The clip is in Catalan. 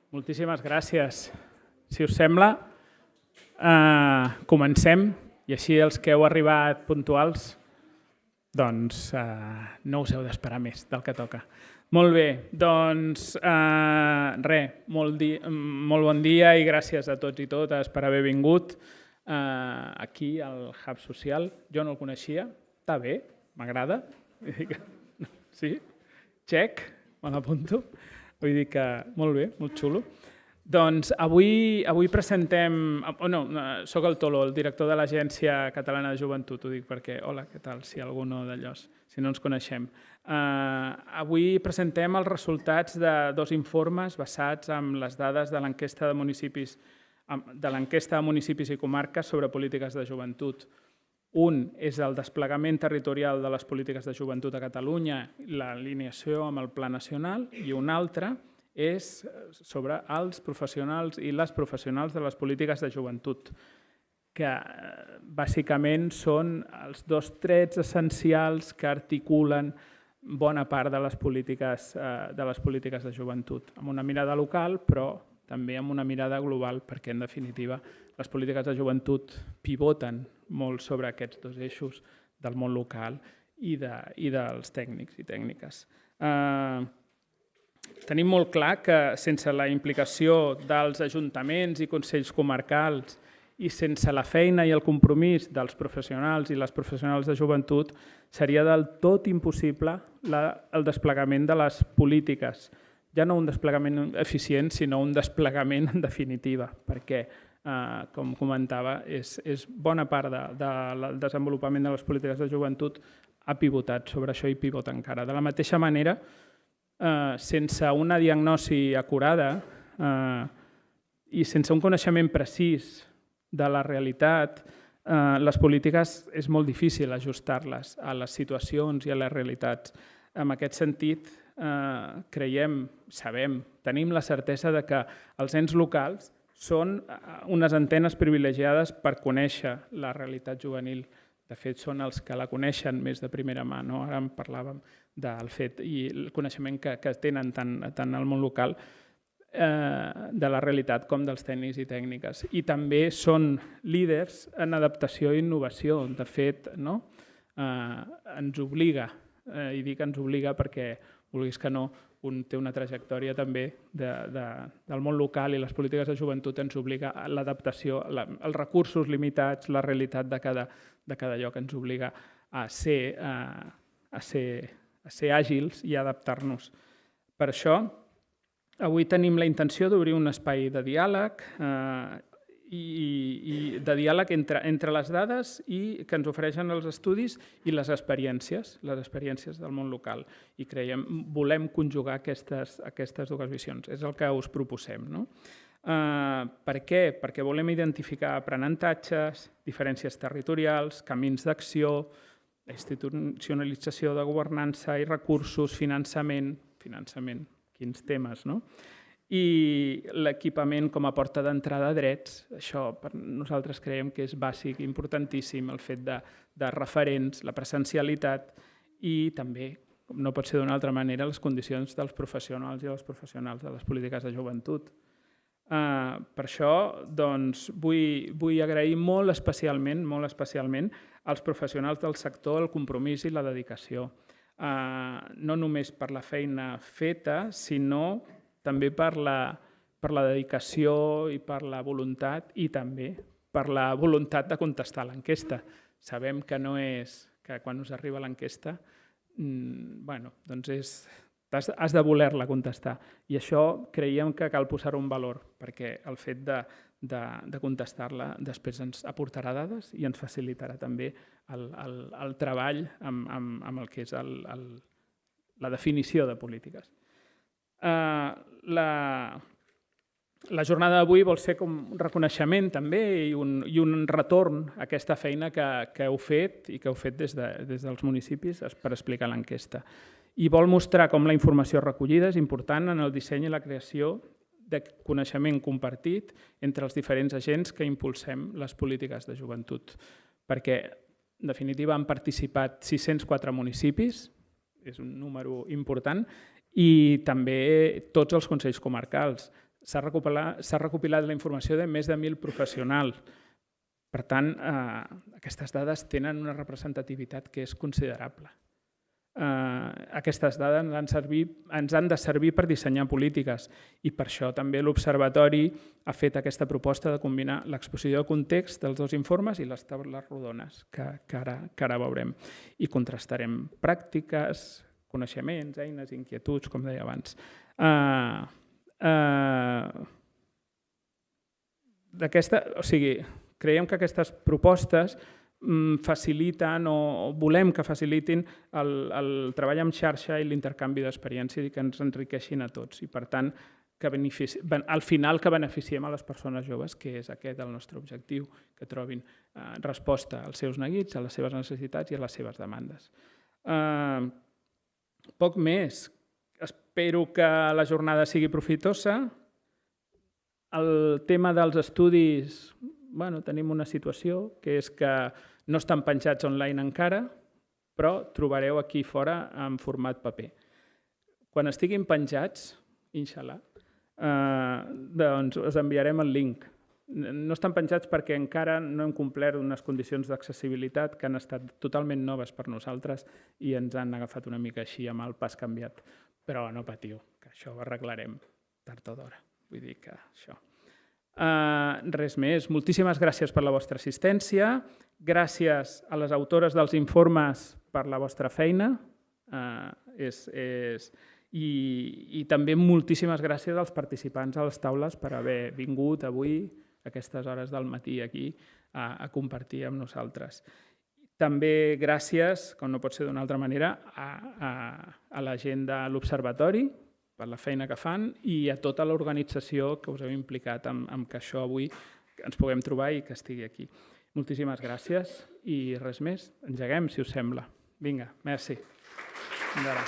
Moltíssimes gràcies. Si us sembla, comencem i així els que heu arribat puntuals doncs no us heu d'esperar més del que toca. Molt bé, doncs molt bon dia i gràcies a tots i totes per haver vingut aquí al Hub Social. Jo no el coneixia, està bé, m'agrada. Sí? Check, me l'apunto. Vull dir que molt bé, molt xulo. Doncs avui presentem... Soc el Tolo, el director de l'Agència Catalana de Joventut, ho dic perquè, hola, què tal, si algú no d'allò, si no ens coneixem. Avui presentem els resultats de dos informes basats en les dades de l'enquesta de municipis i comarques sobre polítiques de joventut. Un és el desplegament territorial de les polítiques de joventut a Catalunya, l'alineació amb el Pla Nacional, i un altre és sobre els professionals i les professionals de les polítiques de joventut, que bàsicament són els dos trets essencials que articulen bona part de les polítiques de joventut, amb una mirada local, però també amb una mirada global, perquè en definitiva les polítiques de joventut pivoten molt sobre aquests dos eixos del món local i dels tècnics i tècniques. Tenim molt clar que sense la implicació dels ajuntaments i consells comarcals i sense la feina i el compromís dels professionals i les professionals de joventut seria del tot impossible el desplegament de les polítiques. Ja no un desplegament eficient, sinó un desplegament en definitiva, perquè, com comentava, és bona part del desenvolupament de les polítiques de joventut ha pivotat sobre això i pivota encara. De la mateixa manera, sense una diagnosi acurada i sense un coneixement precís de la realitat, les polítiques és molt difícil ajustar-les a les situacions i a les realitats. En aquest sentit, creiem, sabem, tenim la certesa de que els ens locals són unes antenes privilegiades per conèixer la realitat juvenil. De fet, són els que la coneixen més de primera mà. Ara en parlàvem del fet i el coneixement que tenen tant al món local de la realitat com dels tècnics i tècniques. I també són líders en adaptació i innovació. De fet, ens obliga, i dic ens obliga perquè, vulguis que no, un té una trajectòria també del món local i les polítiques de joventut ens obliga a l'adaptació, els recursos limitats, la realitat de cada lloc ens obliga a ser àgils i a adaptar-nos. Per això, avui tenim la intenció d'obrir un espai de diàleg entre les dades que ens ofereixen els estudis i les experiències del món local. I volem conjugar aquestes dues visions. És el que us proposem. Per què? Perquè volem identificar aprenentatges, diferències territorials, camins d'acció, institucionalització de governança i recursos, finançament, quins temes, i l'equipament com a porta d'entrada a drets. Això per nosaltres creiem que és bàsic, importantíssim, el fet de referents, la presencialitat i també, com no pot ser d'una altra manera, les condicions dels professionals i les professionals de les polítiques de joventut. Per això vull agrair molt especialment als professionals del sector el compromís i la dedicació. No només per la feina feta, sinó també per la dedicació i per la voluntat i també per la voluntat de contestar a l'enquesta. Sabem que no és que quan us arriba l'enquesta has de voler-la contestar i això creiem que cal posar-ho en valor perquè el fet de contestar-la després ens aportarà dades i ens facilitarà també el treball amb el que és la definició de polítiques. La jornada d'avui vol ser com un reconeixement també i un retorn a aquesta feina que heu fet i que heu fet des dels municipis per explicar l'enquesta. I vol mostrar com la informació recollida és important en el disseny i la creació de coneixement compartit entre els diferents agents que impulsem les polítiques de joventut. Perquè, en definitiva, han participat 604 municipis, és un número important, i també tots els consells comarcals. s'ha recopilat la informació de més de 1.000 professionals. Per tant, aquestes dades tenen una representativitat que és considerable. Aquestes dades ens han de servir per dissenyar polítiques i per això també l'Observatori ha fet aquesta proposta de combinar l'exposició de context dels dos informes i les taules rodones, que ara veurem. I contrastarem pràctiques, coneixements, eines, inquietuds, com deia abans. Creiem que aquestes propostes faciliten o volem que facilitin el treball en xarxa i l'intercanvi d'experiències i que ens enriqueixin a tots. I per tant, al final que beneficiem a les persones joves, que és aquest el nostre objectiu, que trobin resposta als seus neguits, a les seves necessitats i a les seves demandes. Poc més. Espero que la jornada sigui profitosa. El tema dels estudis, tenim una situació que és que no estan penjats online encara, però trobareu aquí fora en format paper. Quan estiguin penjats, inshallah, doncs us enviarem el link. No estan penjats perquè encara no hem complert unes condicions d'accessibilitat que han estat totalment noves per nosaltres i ens han agafat una mica així amb el pas canviat. Però no patiu, que això ho arreglarem tard o d'hora. Vull dir que això... Res més. Moltíssimes gràcies per la vostra assistència. Gràcies a les autores dels informes per la vostra feina. I també moltíssimes gràcies als participants a les taules per haver vingut avui a aquestes hores del matí aquí a compartir amb nosaltres. També gràcies, com no pot ser d'una altra manera, a la gent de l'Observatori per la feina que fan i a tota l'organització que us heu implicat en que això avui ens puguem trobar i que estigui aquí. Moltíssimes gràcies i res més. Engeguem, si us sembla. Vinga, merci. Fins ara.